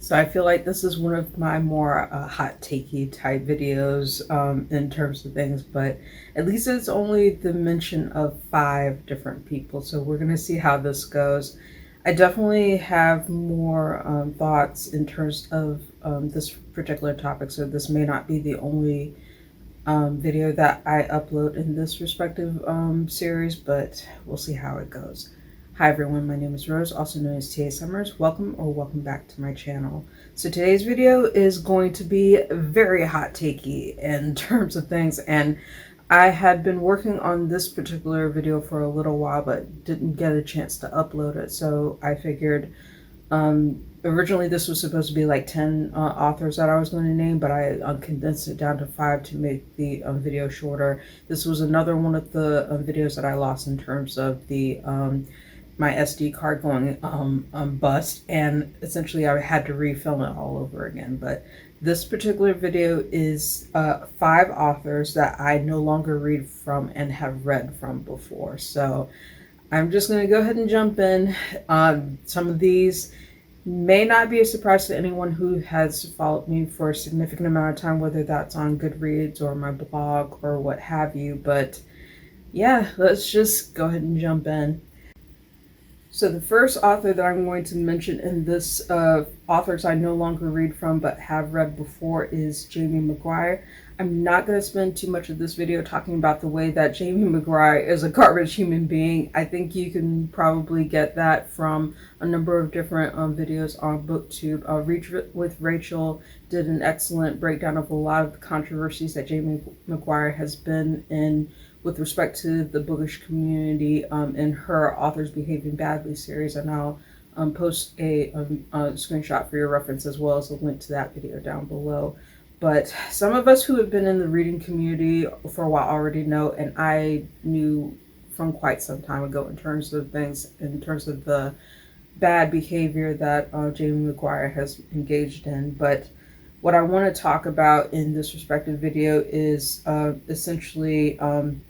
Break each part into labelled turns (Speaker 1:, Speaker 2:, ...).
Speaker 1: So I feel like this is one of my more hot takey type videos in terms of things, but at least it's only the mention of 5 different people. So we're going to see how this goes. I definitely have more thoughts in terms of this particular topic, so this may not be the only video that I upload in this respective series, but we'll see how it goes. Hi everyone, my name is Rose, also known as TA Summers. Welcome back to my channel. So today's video is going to be very hot takey in terms of things, and I had been working on this particular video for a little while but didn't get a chance to upload it, so I figured originally this was supposed to be like 10 authors that I was going to name, but I condensed it down to 5 to make the video shorter. This was another one of the videos that I lost in terms of the my SD card going bust, and essentially I had to refilm it all over again. But this particular video is 5 authors that I no longer read from and have read from before. So I'm just going to go ahead and jump in. Some of these may not be a surprise to anyone who has followed me for a significant amount of time, whether that's on Goodreads or my blog or what have you. But yeah, let's just go ahead and jump in. So the first author that I'm going to mention in this authors I no longer read from but have read before is Jamie McGuire. I'm not going to spend too much of this video talking about the way that Jamie McGuire is a garbage human being. I think you can probably get that from a number of different videos on BookTube. Reach with Rachel did an excellent breakdown of a lot of the controversies that Jamie McGuire has been in with respect to the bookish community in her Authors Behaving Badly series, and I'll post a screenshot for your reference as well as a link to that video down below. But some of us who have been in the reading community for a while already know, and I knew from quite some time ago in terms of things, in terms of the bad behavior that Jamie McGuire has engaged in. But what I want to talk about in this respective video is essentially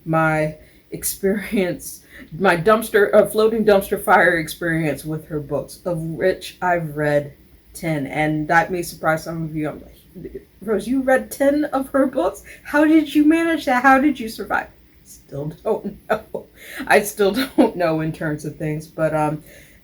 Speaker 1: my experience, my floating dumpster fire experience with her books, of which I've read 10. And that may surprise some of you. I'm like, Rose, you read 10 of her books? How did you manage that? How did you survive? Still don't know. I still don't know in terms of things, but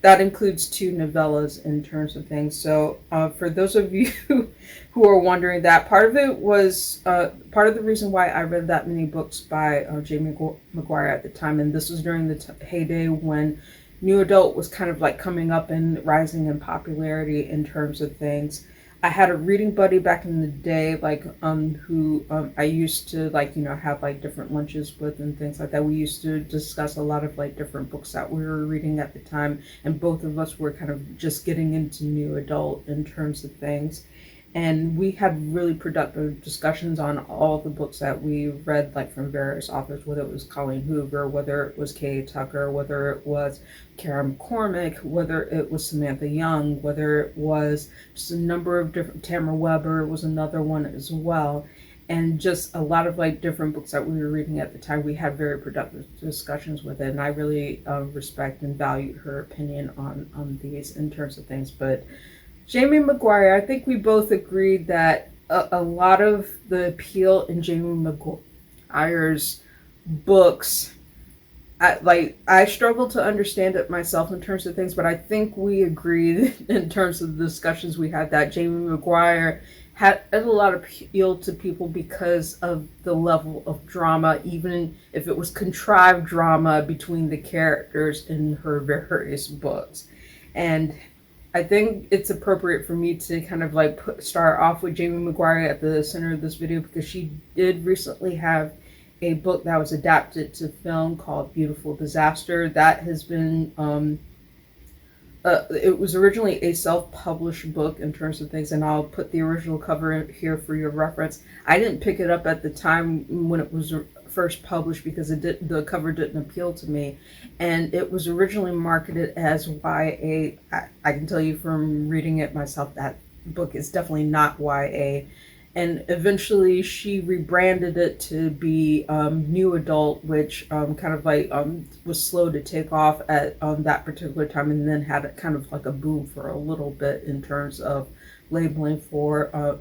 Speaker 1: that includes 2 novellas in terms of things. So for those of you who are wondering, that part of it was part of the reason why I read that many books by Jamie McGuire at the time. And this was during the heyday when New Adult was kind of like coming up and rising in popularity in terms of things. I had a reading buddy back in the day, like who I used to have like different lunches with and things like that. We used to discuss a lot of like different books that we were reading at the time, and both of us were kind of just getting into New Adult in terms of things. And we had really productive discussions on all the books that we read, like from various authors, whether it was Colleen Hoover, whether it was Kay Tucker, whether it was Kara McCormick, whether it was Samantha Young, whether it was just a number of different, Tamara Weber was another one as well. And just a lot of like different books that we were reading at the time. We had very productive discussions with it, and I really respect and value her opinion on these in terms of things. But Jamie McGuire, I think we both agreed that a lot of the appeal in Jamie McGuire's books, I struggle to understand it myself in terms of things, but I think we agreed in terms of the discussions we had that Jamie McGuire had a lot of appeal to people because of the level of drama, even if it was contrived drama between the characters in her various books. And I think it's appropriate for me to kind of like start off with Jamie McGuire at the center of this video, because she did recently have a book that was adapted to film called Beautiful Disaster. That has been, it was originally a self-published book in terms of things, and I'll put the original cover here for your reference. I didn't pick it up at the time when it was first published because the cover didn't appeal to me, and it was originally marketed as YA. I can tell you from reading it myself that book is definitely not YA, and eventually she rebranded it to be New Adult, which kind of like was slow to take off at that particular time, and then had kind of like a boom for a little bit in terms of labeling for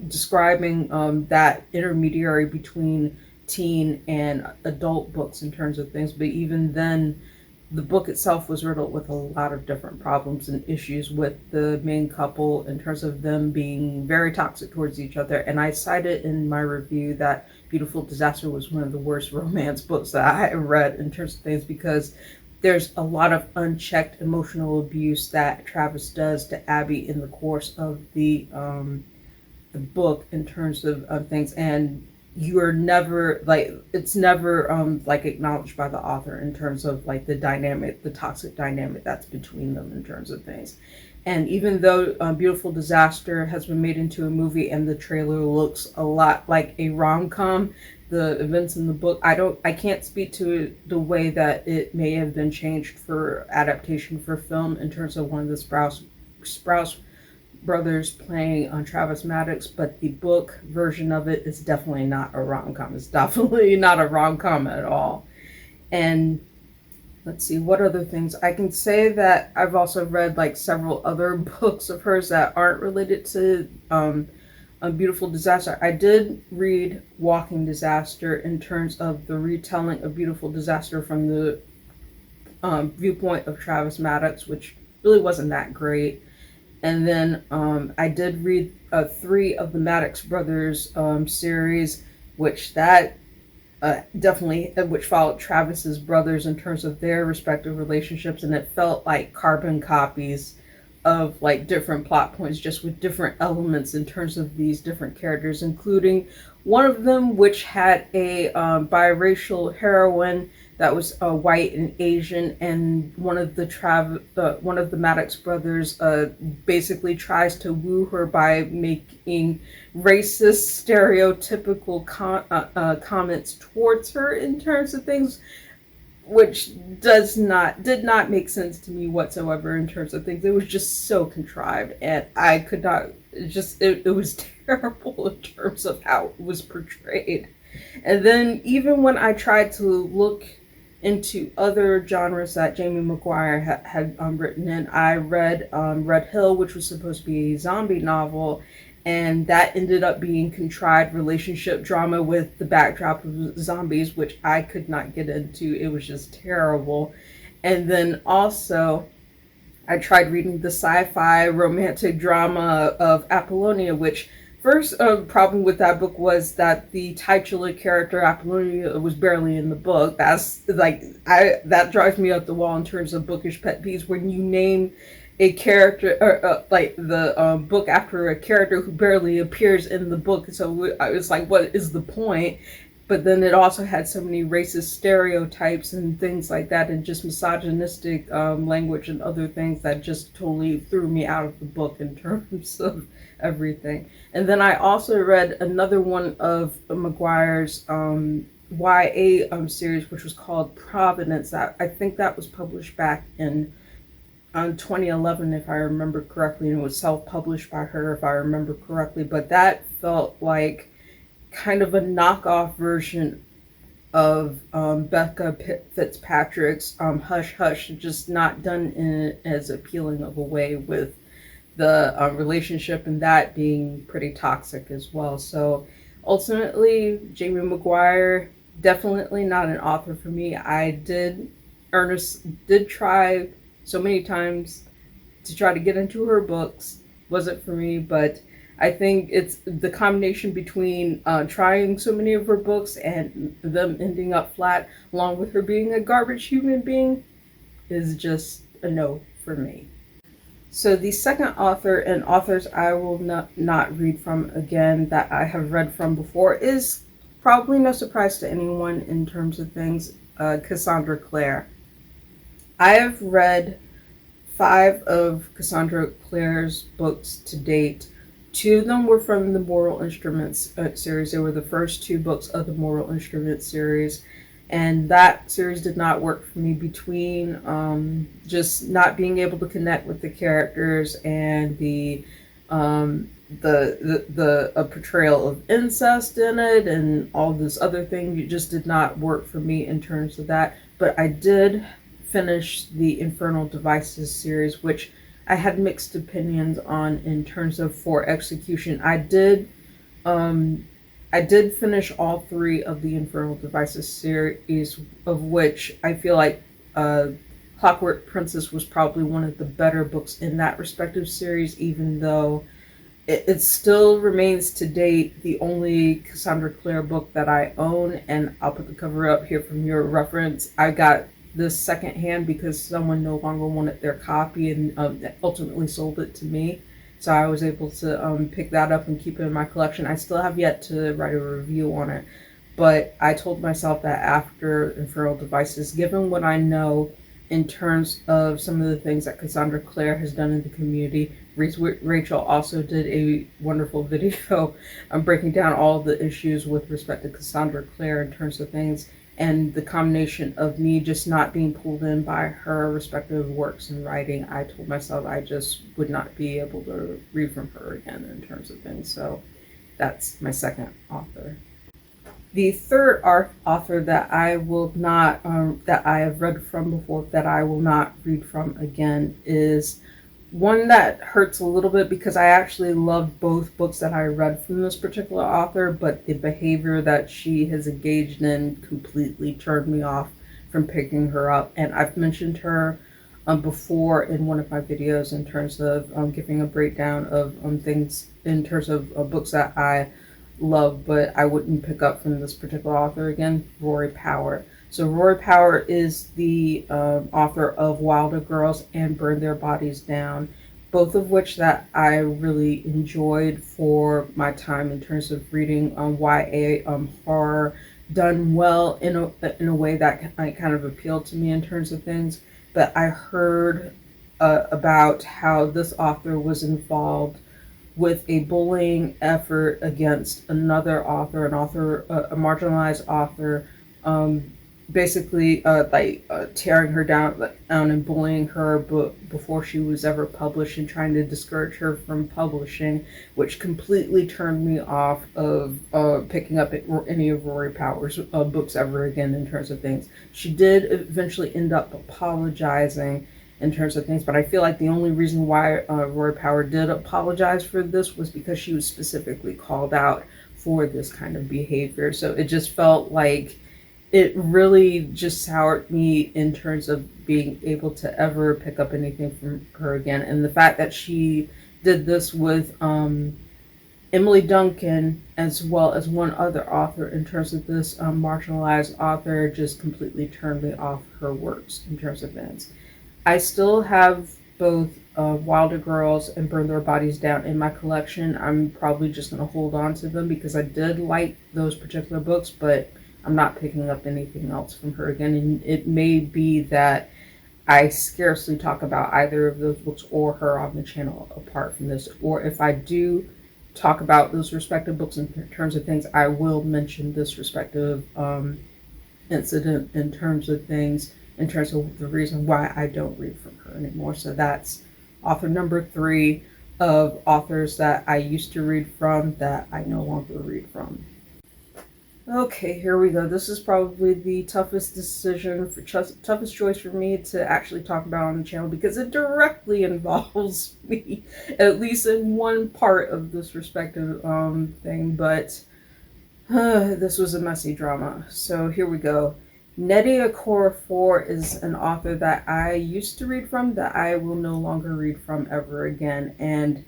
Speaker 1: describing that intermediary between teen and adult books in terms of things. But even then, the book itself was riddled with a lot of different problems and issues with the main couple in terms of them being very toxic towards each other. And I cited in my review that Beautiful Disaster was one of the worst romance books that I read in terms of things, because there's a lot of unchecked emotional abuse that Travis does to Abby in the course of the book in terms of things. And you are never like, it's never like acknowledged by the author in terms of like the dynamic, the toxic dynamic that's between them in terms of things. And even though Beautiful Disaster has been made into a movie and the trailer looks a lot like a rom-com, the events in the book, I can't speak to the way that it may have been changed for adaptation for film in terms of one of the Sprouse brothers playing on Travis Maddox, but the book version of it is definitely not a rom-com. It's definitely not a rom-com at all. And let's see, what other things? I can say that I've also read like several other books of hers that aren't related to A Beautiful Disaster. I did read Walking Disaster in terms of the retelling of Beautiful Disaster from the viewpoint of Travis Maddox, which really wasn't that great. And then I did read 3 of the Maddox Brothers series, which that definitely, which followed Travis's brothers in terms of their respective relationships, and it felt like carbon copies of like different plot points, just with different elements in terms of these different characters, including one of them which had a biracial heroine that was white and Asian, and one of the Maddox brothers basically tries to woo her by making racist, stereotypical comments towards her in terms of things, which did not make sense to me whatsoever in terms of things. It was just so contrived, and I could not. It was terrible in terms of how it was portrayed. And then even when I tried to look into other genres that Jamie McGuire had written in, I read Red Hill, which was supposed to be a zombie novel, and that ended up being contrived relationship drama with the backdrop of zombies, which I could not get into. It was just terrible. And then also I tried reading the sci-fi romantic drama of Apollonia, which first problem with that book was that the titular character Apollonia was barely in the book. That's like, that drives me up the wall in terms of bookish pet peeves, when you name a character or like the book after a character who barely appears in the book. So I was like, what is the point? But then it also had so many racist stereotypes and things like that, and just misogynistic language and other things that just totally threw me out of the book in terms of everything. And then I also read another one of McGuire's YA series, which was called Providence. I think that was published back in 2011, if I remember correctly, and it was self-published by her, if I remember correctly. But that felt like kind of a knockoff version of Becca Fitzpatrick's Hush Hush, just not done in as appealing of a way, with the relationship and that being pretty toxic as well. So ultimately, Jamie McGuire, definitely not an author for me. I did try so many times to try to get into her books. Wasn't for me, but I think it's the combination between trying so many of her books and them ending up flat, along with her being a garbage human being, is just a no for me. So the second author, and authors I will not read from again that I have read from before, is probably no surprise to anyone in terms of things, Cassandra Clare. I have read 5 of Cassandra Clare's books to date. 2 of them were from the Moral Instruments series. They were the first 2 books of the Moral Instruments series. And that series did not work for me, between just not being able to connect with the characters and the portrayal of incest in it and all this other thing. It just did not work for me in terms of that. But I did finish the Infernal Devices series, which I had mixed opinions on in terms of For Execution. I did finish all three of the Infernal Devices series, of which I feel like Clockwork Princess was probably one of the better books in that respective series, even though it still remains to date the only Cassandra Clare book that I own, and I'll put the cover up here from your reference. I got this secondhand because someone no longer wanted their copy and ultimately sold it to me. So I was able to pick that up and keep it in my collection. I still have yet to write a review on it, but I told myself that after Infernal Devices, given what I know in terms of some of the things that Cassandra Clare has done in the community, Rachel also did a wonderful video breaking down all the issues with respect to Cassandra Clare in terms of things, and the combination of me just not being pulled in by her respective works and writing. I told myself I just would not be able to read from her again in terms of things. So that's my second author. The third author that I will not, that I have read from before, that I will not read from again, is one that hurts a little bit because I actually loved both books that I read from this particular author, but the behavior that she has engaged in completely turned me off from picking her up. And I've mentioned her before in one of my videos in terms of giving a breakdown of things in terms of books that I love, but I wouldn't pick up from this particular author again, Rory Power. So Rory Power is the author of Wilder Girls and Burn Their Bodies Down, both of which that I really enjoyed for my time in terms of reading YA horror done well in a way that kind of appealed to me in terms of things. But I heard about how this author was involved with a bullying effort against another author, a marginalized author, basically tearing her down and bullying her before she was ever published and trying to discourage her from publishing, which completely turned me off of picking up any of Rory Power's books ever again in terms of things. She did eventually end up apologizing in terms of things, but I feel like the only reason why Rory Power did apologize for this was because she was specifically called out for this kind of behavior. So it just felt like it really just soured me in terms of being able to ever pick up anything from her again. And the fact that she did this with Emily Duncan as well as one other author in terms of this marginalized author just completely turned me off her works in terms of things. I still have both Wilder Girls and Burn Their Bodies Down in my collection. I'm probably just going to hold on to them because I did like those particular books, but I'm not picking up anything else from her again. And it may be that I scarcely talk about either of those books or her on the channel apart from this. Or if I do talk about those respective books in terms of things, I will mention this respective incident in terms of things, in terms of the reason why I don't read from her anymore. So that's author number 3 of authors that I used to read from that I no longer read from. Okay, here we go. This is probably the toughest decision, toughest choice for me to actually talk about on the channel because it directly involves me, at least in one part of this respective thing, but this was a messy drama. So here we go. Nnedi Okorafor is an author that I used to read from that I will no longer read from ever again. And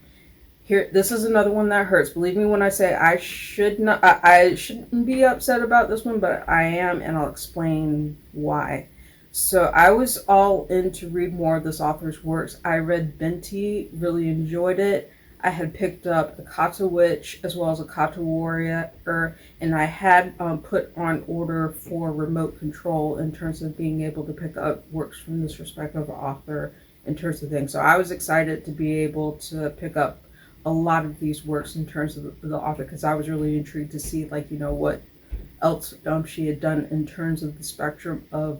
Speaker 1: here, this is another one that hurts. Believe me when I say I shouldn't be upset about this one, but I am, and I'll explain why. So I was all in to read more of this author's works. I read Binti, really enjoyed it. I had picked up Akata Witch as well as Akata Warrior, and I had put on order for Remote Control in terms of being able to pick up works from this respective author in terms of things. So I was excited to be able to pick up a lot of these works in terms of the author because I was really intrigued to see, like, you know, what else she had done in terms of the spectrum of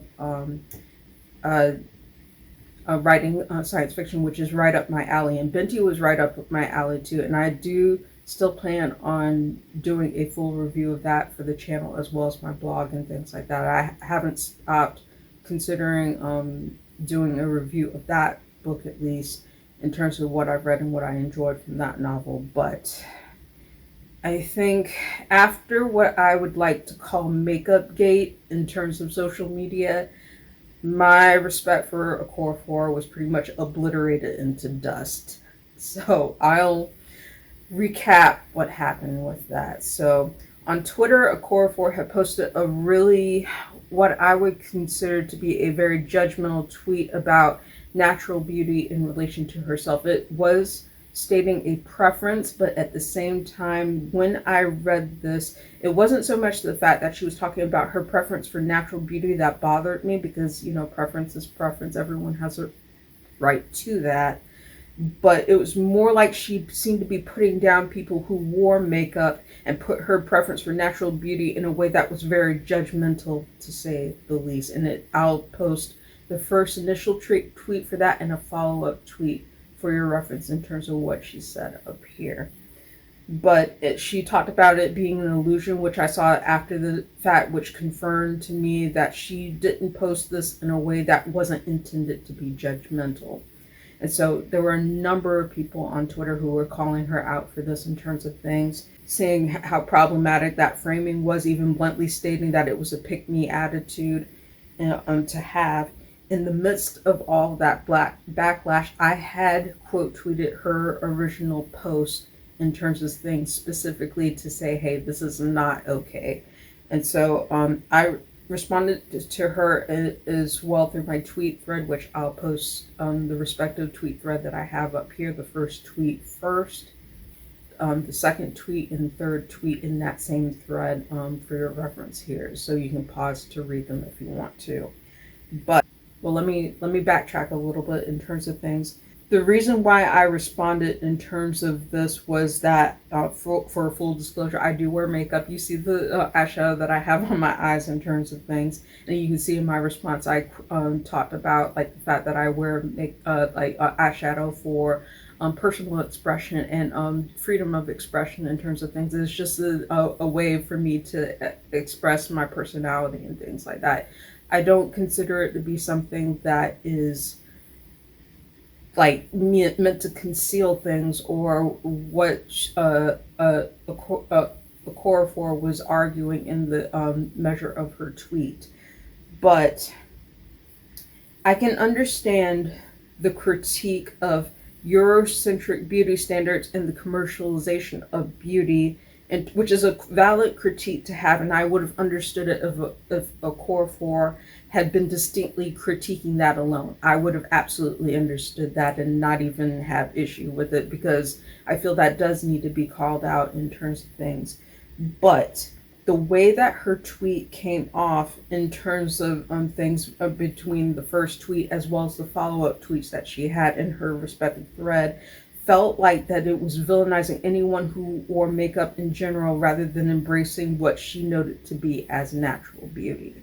Speaker 1: writing science fiction, which is right up my alley. And Binti was right up my alley too. And I do still plan on doing a full review of that for the channel as well as my blog and things like that. I haven't stopped considering doing a review of that book at least. in terms of what I've read and what I enjoyed from that novel. But I think after what I would like to call makeup gate in terms of social media, my respect for Okorafor was pretty much obliterated into dust. So I'll recap what happened with that. So on Twitter, Okorafor had posted a really, what I would consider to be a very judgmental tweet about natural beauty in relation to herself. It was stating a preference, but at the same time, when I read this, it wasn't so much the fact that she was talking about her preference for natural beauty that bothered me, because, you know, preference is preference. Everyone has a right to that. But it was more like she seemed to be putting down people who wore makeup and put her preference for natural beauty in a way that was very judgmental, to say the least. And I'll post the first initial tweet for that and a follow-up tweet for your reference in terms of what she said up here. But she talked about it being an illusion, which I saw after the fact, which confirmed to me that she didn't post this in a way that wasn't intended to be judgmental. And so there were a number of people on Twitter who were calling her out for this in terms of things, saying how problematic that framing was, even bluntly stating that it was a pick-me attitude to have. In the midst of all that backlash, I had quote tweeted her original post in terms of things specifically to say, hey, this is not okay. And so I responded to her as well through my tweet thread, which I'll post the respective tweet thread that I have up here. The first tweet first, the second tweet and third tweet in that same thread for your reference here. So you can pause to read them if you want to. But, well, let me backtrack a little bit in terms of things. The reason why I responded in terms of this was that, for full disclosure, I do wear makeup. You see the eyeshadow that I have on my eyes in terms of things. And you can see in my response, I talked about like the fact that I wear eyeshadow for personal expression and freedom of expression in terms of things. It's just a way for me to express my personality and things like that. I don't consider it to be something that is like meant to conceal things, or what Okorafor was arguing in the measure of her tweet. But I can understand the critique of Eurocentric beauty standards and the commercialization of beauty, and which is a valid critique to have, and I would have understood it if Okorafor had been distinctly critiquing that alone. I would have absolutely understood that and not even have issue with it, because I feel that does need to be called out in terms of things. But the way that her tweet came off in terms of things between the first tweet as well as the follow-up tweets that she had in her respective thread felt like that it was villainizing anyone who wore makeup in general rather than embracing what she noted to be as natural beauty.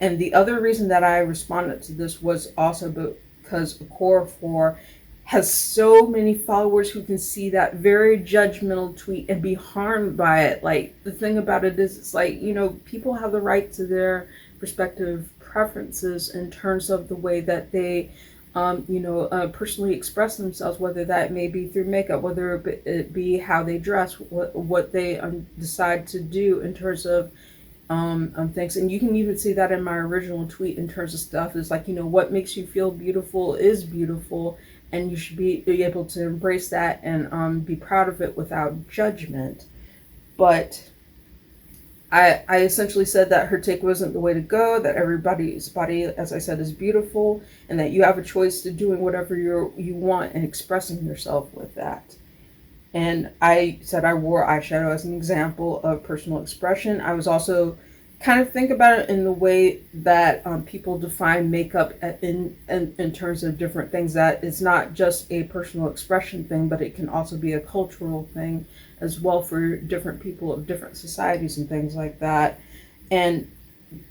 Speaker 1: And the other reason that I responded to this was also because Okorafor has so many followers who can see that very judgmental tweet and be harmed by it. Like, the thing about it is, it's like, you know, people have the right to their respective preferences in terms of the way that they personally express themselves, whether that may be through makeup, whether it be how they dress, what they decide to do in terms of things. And you can even see that in my original tweet in terms of stuff is like, you know, what makes you feel beautiful is beautiful, and you should be able to embrace that and be proud of it without judgment. But I essentially said that her take wasn't the way to go, that everybody's body, as I said, is beautiful, and that you have a choice to doing whatever you want and expressing yourself with that. And I said I wore eyeshadow as an example of personal expression. I was also kind of think about it in the way that people define makeup in terms of different things, that it's not just a personal expression thing, but it can also be a cultural thing as well for different people of different societies and things like that. And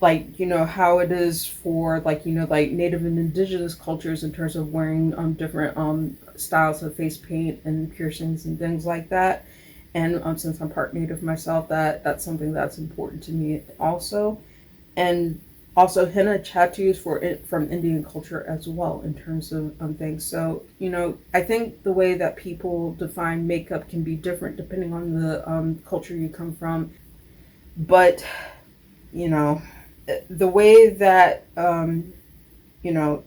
Speaker 1: like, you know, how it is for like, you know, like Native and Indigenous cultures in terms of wearing different styles of face paint and piercings and things like that. And since I'm part Native myself, that's something that's important to me also. And Also henna tattoos from Indian culture as well in terms of things. So I think the way that people define makeup can be different depending on the culture you come from. But you know the way that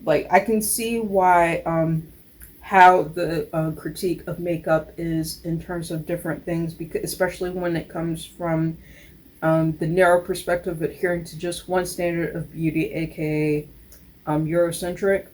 Speaker 1: like I can see why how the critique of makeup is in terms of different things, because especially when it comes from the narrow perspective of adhering to just one standard of beauty, aka Eurocentric,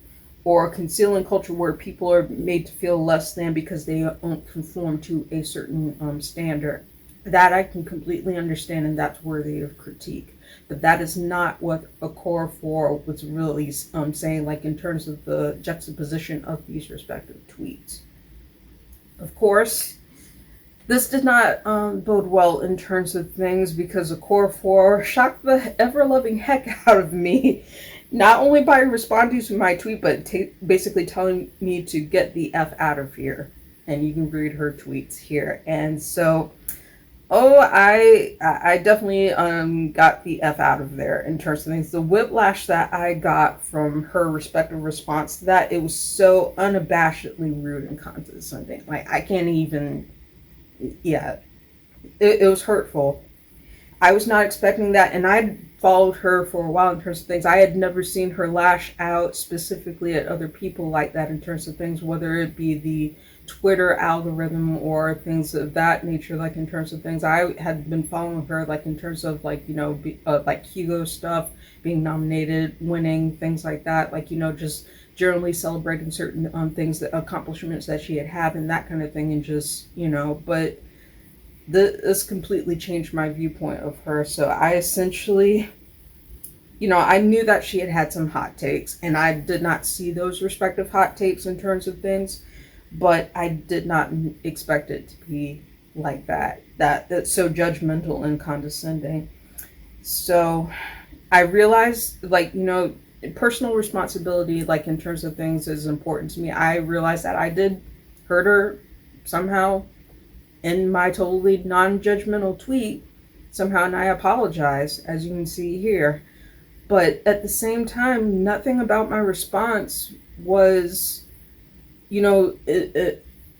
Speaker 1: or concealing culture where people are made to feel less than because they don't conform to a certain standard. That I can completely understand, and that's worthy of critique. But that is not what Okorafor was really saying, like in terms of the juxtaposition of these respective tweets. Of course, this did not bode well in terms of things because Okorafor shocked the ever-loving heck out of me, not only by responding to my tweet, but basically telling me to get the F out of here. And you can read her tweets here. And so, I definitely got the F out of there in terms of things. The whiplash that I got from her respective response to that, it was so unabashedly rude and condescending. Like, I can't even, yeah, it was hurtful. I was not expecting that, and I'd followed her for a while in terms of things. I had never seen her lash out specifically at other people like that in terms of things, whether it be the Twitter algorithm or things of that nature, like in terms of things. I had been following her like in terms of like, like Hugo stuff, being nominated, winning, things like that, like, just generally celebrating certain things, that accomplishments that she had and that kind of thing, and just, but this completely changed my viewpoint of her. So I essentially, I knew that she had some hot takes, and I did not see those respective hot takes in terms of things, but I did not expect it to be like that. That's so judgmental and condescending. So I realized, like, personal responsibility, like in terms of things, is important to me. I realized that I did hurt her somehow in my totally non-judgmental tweet somehow, and I apologize, as you can see here. But at the same time, nothing about my response was,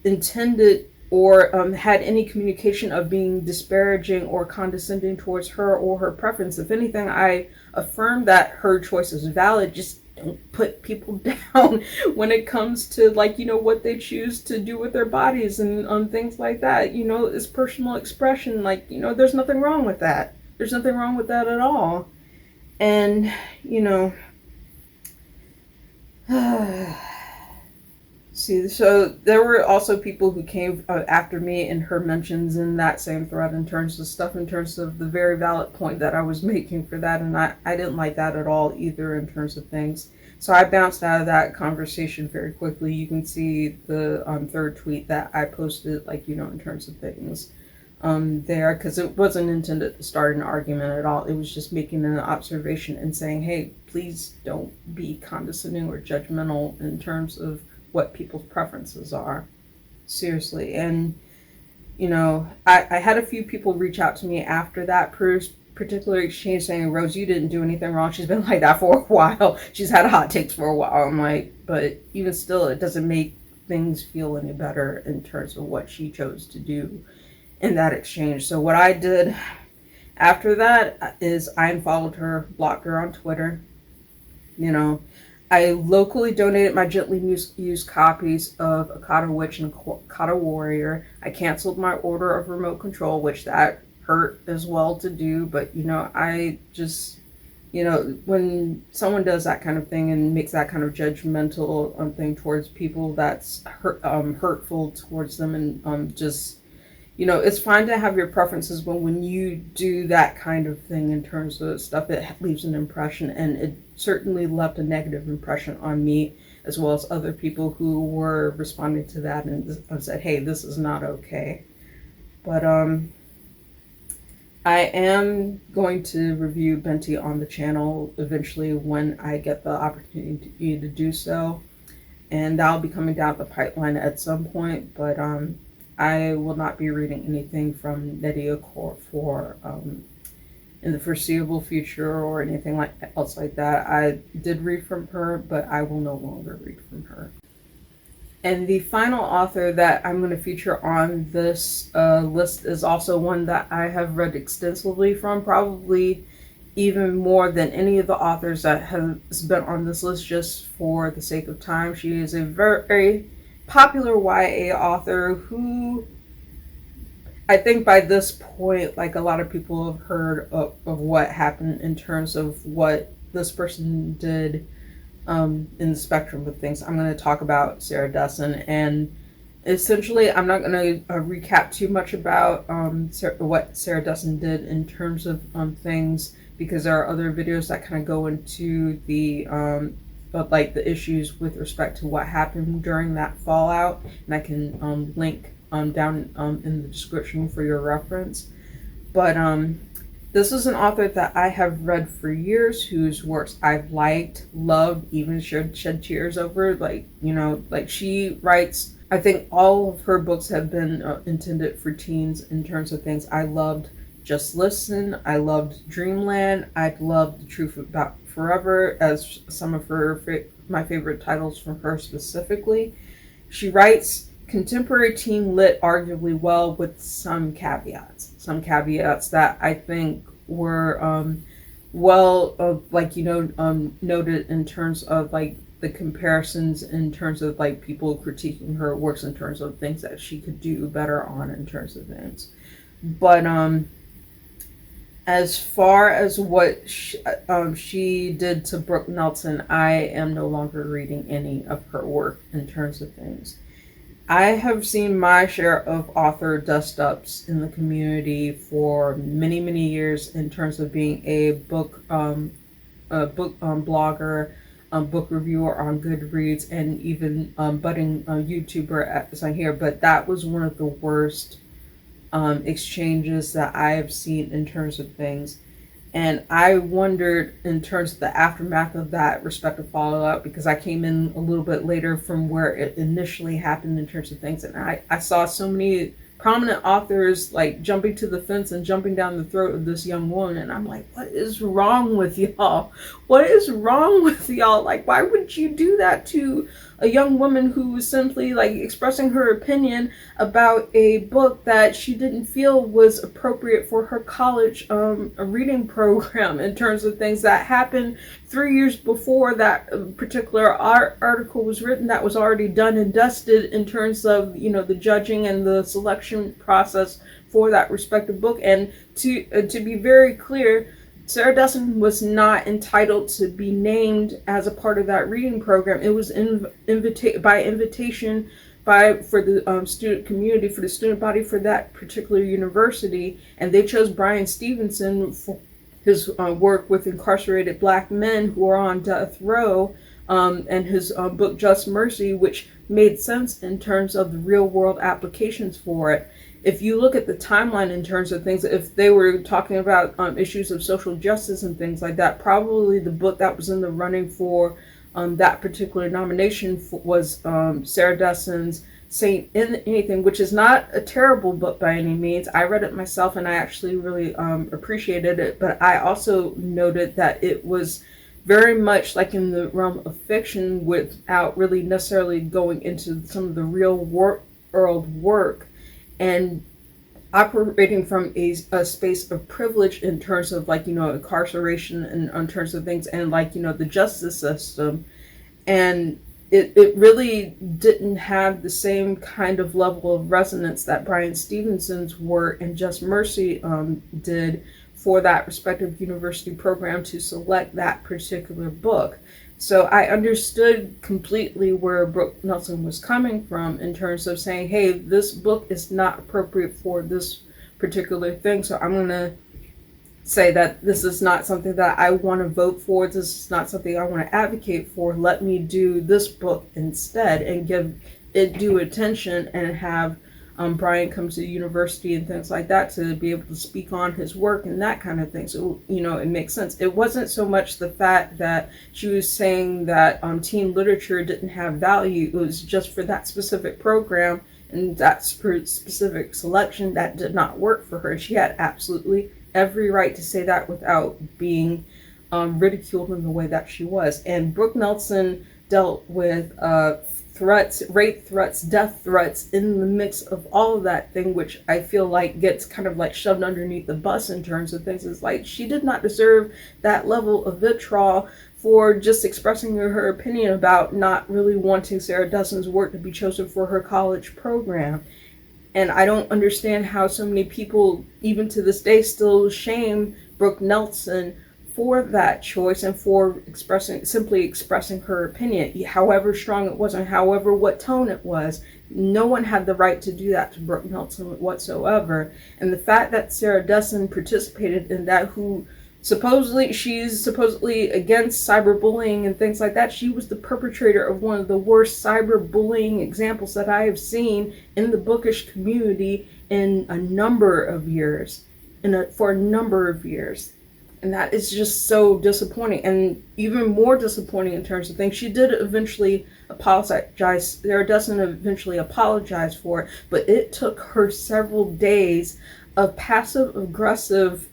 Speaker 1: intended or had any communication of being disparaging or condescending towards her or her preference. If anything, I affirmed that her choice is valid. Just don't put people down when it comes to, like, what they choose to do with their bodies and things like that. It's personal expression. Like, there's nothing wrong with that. There's nothing wrong with that at all. And, see, so there were also people who came after me in her mentions in that same thread in terms of stuff, in terms of the very valid point that I was making for that, and I didn't like that at all either in terms of things. So I bounced out of that conversation very quickly. You can see the third tweet that I posted, like, in terms of things there, because it wasn't intended to start an argument at all. It was just making an observation and saying, hey, please don't be condescending or judgmental in terms of what people's preferences are. Seriously. And, I had a few people reach out to me after that particular exchange saying, Rose, you didn't do anything wrong. She's been like that for a while. She's had hot takes for a while. I'm like, but even still, it doesn't make things feel any better in terms of what she chose to do in that exchange. So what I did after that is I unfollowed her, blocked her on Twitter. I locally donated my gently used copies of Akata Witch and Akata Warrior. I canceled my order of remote control, which that hurt as well to do. But, I just, when someone does that kind of thing and makes that kind of judgmental thing towards people, that's hurtful towards them, and just, it's fine to have your preferences, but when you do that kind of thing in terms of stuff, it leaves an impression, and it certainly left a negative impression on me, as well as other people who were responding to that and said, hey, this is not okay. But I am going to review Benti on the channel eventually when I get the opportunity to do so, and that'll be coming down the pipeline at some point, but I will not be reading anything from Nnedi Okorafor in the foreseeable future or anything else like that. I did read from her, but I will no longer read from her. And the final author that I'm going to feature on this list is also one that I have read extensively from, probably even more than any of the authors that has been on this list, just for the sake of time. She is a very popular YA author who I think by this point, like, a lot of people have heard of what happened in terms of what this person did in the spectrum of things. I'm going to talk about Sarah Dessen, and essentially I'm not going to recap too much about what Sarah Dessen did in terms of things, because there are other videos that kind of go into the like the issues with respect to what happened during that fallout, and I can link down in the description for your reference. But this is an author that I have read for years, whose works I've liked, loved, even shed tears over. Like, you know, like, she writes, I think all of her books have been intended for teens in terms of things. I loved Just Listen, I loved Dreamland, I loved The Truth About Forever as some of her my favorite titles from her specifically. She writes contemporary teen lit arguably well, with some caveats that I think were noted in terms of like the comparisons, in terms of like people critiquing her works in terms of things that she could do better on in terms of things. But as far as what she did to Brooke Nelson, I am no longer reading any of her work in terms of things. I have seen my share of author dust-ups in the community for many, many years in terms of being a book blogger, book reviewer on Goodreads, and even budding YouTuber as I hear. But that was one of the worst exchanges that I have seen in terms of things. And I wondered in terms of the aftermath of that respective fallout, because I came in a little bit later from where it initially happened in terms of things. And I saw so many prominent authors like jumping to the fence and jumping down the throat of this young woman. And I'm like, what is wrong with y'all? What is wrong with y'all? Like, why would you do that to a young woman who was simply like expressing her opinion about a book that she didn't feel was appropriate for her college a reading program, in terms of things that happened 3 years before that particular article was written, that was already done and dusted in terms of, you know, the judging and the selection process for that respective book. And to be very clear, Sarah Dessen was not entitled to be named as a part of that reading program. It was by invitation for the student community, for the student body for that particular university, and they chose Bryan Stevenson for his work with incarcerated Black men who are on death row, and his book Just Mercy, which made sense in terms of the real world applications for it. If you look at the timeline in terms of things, if they were talking about issues of social justice and things like that, probably the book that was in the running for that particular nomination was Sarah Dessen's Saint in Anything, which is not a terrible book by any means. I read it myself and I actually really appreciated it, but I also noted that it was very much like in the realm of fiction without really necessarily going into some of the real world work, and operating from a space of privilege in terms of, like, you know, incarceration and in terms of things, and, like, you know, the justice system. And it really didn't have the same kind of level of resonance that Bryan Stevenson's work and Just Mercy did for that respective university program to select that particular book. So I understood completely where Brooke Nelson was coming from in terms of saying, hey, this book is not appropriate for this particular thing. So I'm going to say that this is not something that I want to vote for. This is not something I want to advocate for. Let me do this book instead and give it due attention, and have Bryan come to the university and things like that to be able to speak on his work and that kind of thing. So, you know, it makes sense. It wasn't so much the fact that she was saying that teen literature didn't have value. It was just for that specific program and that specific selection that did not work for her. She had absolutely every right to say that without being ridiculed in the way that she was. And Brooke Nelson dealt with threats, rape threats, death threats in the mix of all of that thing, which I feel like gets kind of like shoved underneath the bus in terms of things. It's like she did not deserve that level of vitriol for just expressing her opinion about not really wanting Sarah Dessen's work to be chosen for her college program. And I don't understand how so many people, even to this day, still shame Brooke Nelson for that choice and for simply expressing her opinion, however strong it was and however what tone it was. No one had the right to do that to Brooke Nelson whatsoever. And the fact that Sarah Dessen participated in that, she's supposedly against cyberbullying and things like that. She was the perpetrator of one of the worst cyberbullying examples that I have seen in the bookish community in a number of years, for a number of years. And that is just so disappointing. And even more disappointing in terms of things, she did eventually apologize. Sarah Dessen eventually apologized for it, but it took her several days of passive aggressive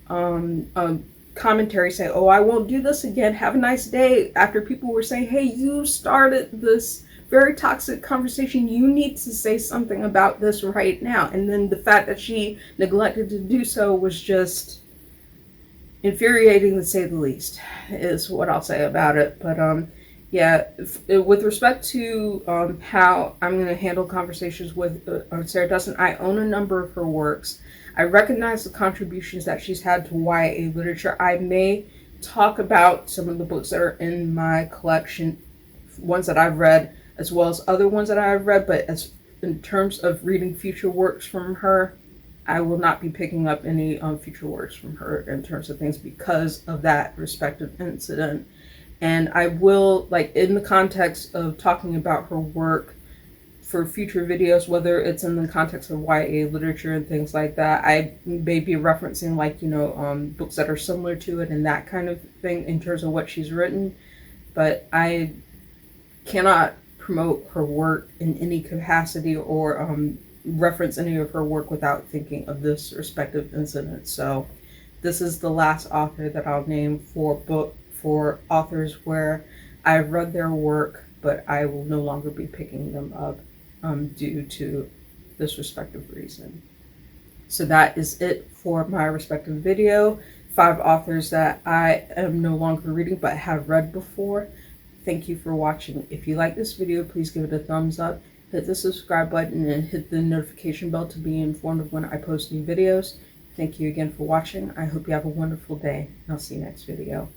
Speaker 1: commentary saying, oh, I won't do this again, have a nice day, after people were saying, hey, you started this very toxic conversation, you need to say something about this right now. And then the fact that she neglected to do so was just infuriating, to say the least, is what I'll say about it. But yeah, with respect to how I'm going to handle conversations with Sarah Dessen, I own a number of her works. I recognize the contributions that she's had to YA literature. I may talk about some of the books that are in my collection, ones that I've read, as well as other ones that I've read, but in terms of reading future works from her, I will not be picking up any future works from her in terms of things because of that respective incident. And I will, like, in the context of talking about her work for future videos, whether it's in the context of YA literature and things like that, I may be referencing, like, books that are similar to it and that kind of thing in terms of what she's written. But I cannot promote her work in any capacity or reference any of her work without thinking of this respective incident. So this is the last author that I'll name for authors where I've read their work, but I will no longer be picking them up due to this respective reason. So that is it for my respective video. 5 authors that I am no longer reading but have read before. Thank you for watching. If you like this video, please give it a thumbs up, hit the subscribe button, and hit the notification bell to be informed of when I post new videos. Thank you again for watching. I hope you have a wonderful day, and I'll see you next video.